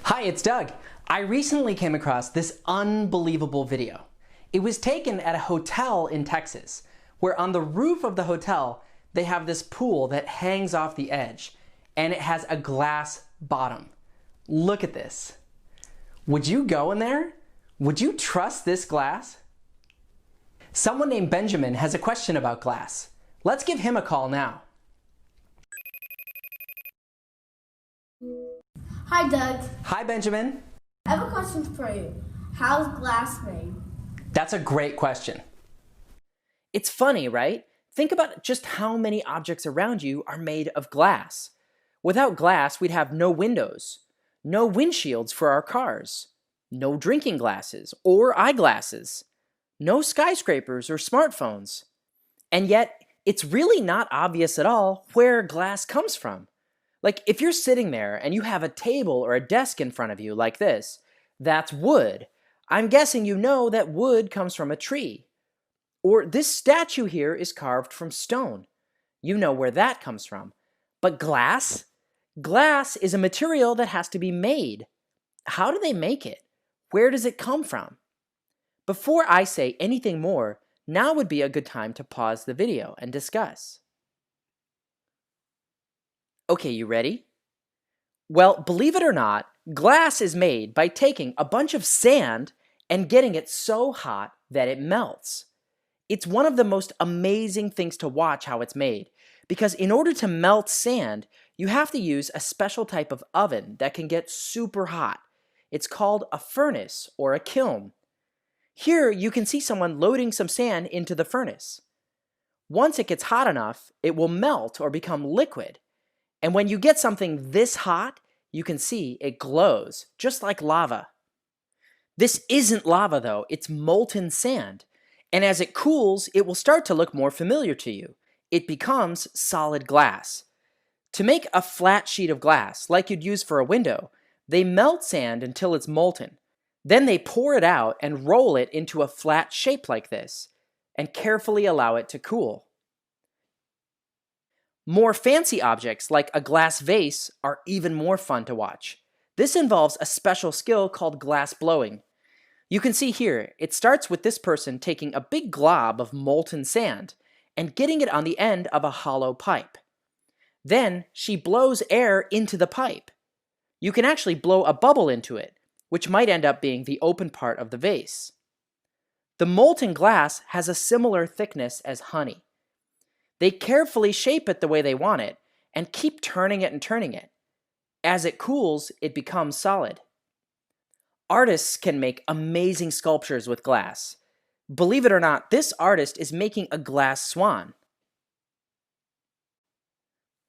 Hi, it's Doug. I recently came across this unbelievable video. It was taken at a hotel in Texas, where on the roof of the hotel, they have this pool that hangs off the edge, and it has a glass bottom. Look at this. Would you go in there? Would you trust this glass? Someone named Benjamin has a question about glass. Let's give him a call now. Hi, Doug. Hi, Benjamin. I have a question for you. How's glass made? That's a great question. It's funny, right? Think about just how many objects around you are made of glass. Without glass, we'd have no windows, no windshields for our cars, no drinking glasses or eyeglasses, no skyscrapers or smartphones. And yet, it's really not obvious at all where glass comes from. Like, if you're sitting there and you have a table or a desk in front of you like this, that's wood. I'm guessing you know that wood comes from a tree. Or this statue here is carved from stone. You know where that comes from. But glass? Glass is a material that has to be made. How do they make it? Where does it come from? Before I say anything more, now would be a good time to pause the video and discuss. Okay, you ready? Well, believe it or not, glass is made by taking a bunch of sand and getting it so hot that it melts. It's one of the most amazing things to watch how it's made, because in order to melt sand, you have to use a special type of oven that can get super hot. It's called a furnace or a kiln. Here you can see someone loading some sand into the furnace. Once it gets hot enough, it will melt or become liquid. And when you get something this hot, you can see it glows, just like lava. This isn't lava though, it's molten sand. And as it cools, it will start to look more familiar to you. It becomes solid glass. To make a flat sheet of glass, like you'd use for a window, they melt sand until it's molten. Then they pour it out and roll it into a flat shape like this, and carefully allow it to cool. More fancy objects like a glass vase are even more fun to watch. This involves a special skill called glass blowing. You can see here, it starts with this person taking a big glob of molten sand and getting it on the end of a hollow pipe. Then she blows air into the pipe. You can actually blow a bubble into it, which might end up being the open part of the vase. The molten glass has a similar thickness as honey. They carefully shape it the way they want it and keep turning it and turning it. As it cools, it becomes solid. Artists can make amazing sculptures with glass. Believe it or not, this artist is making a glass swan.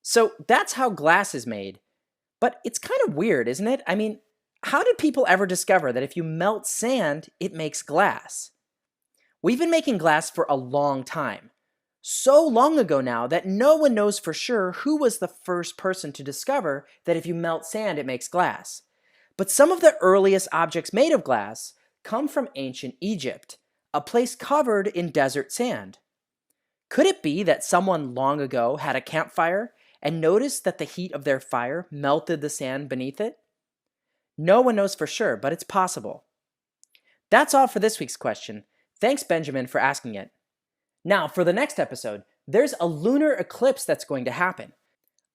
So that's how glass is made. But it's kind of weird, isn't it? I mean, how did people ever discover that if you melt sand, it makes glass? We've been making glass for a long time. So long ago now that no one knows for sure who was the first person to discover that if you melt sand, it makes glass. But some of the earliest objects made of glass come from ancient Egypt, a place covered in desert sand. Could it be that someone long ago had a campfire and noticed that the heat of their fire melted the sand beneath it? No one knows for sure, but it's possible. That's all for this week's question. Thanks, Benjamin, for asking it. Now, for the next episode, there's a lunar eclipse that's going to happen.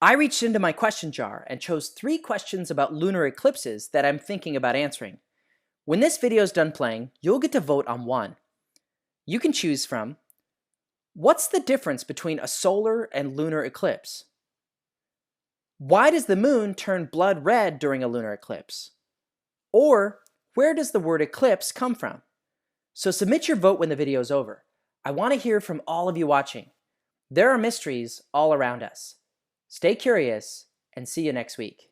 I reached into my question jar and chose 3 questions about lunar eclipses that I'm thinking about answering. When this video is done playing, you'll get to vote on one. You can choose from: what's the difference between a solar and lunar eclipse? Why does the moon turn blood red during a lunar eclipse? Or, where does the word eclipse come from? So submit your vote when the video is over. I want to hear from all of you watching. There are mysteries all around us. Stay curious and see you next week.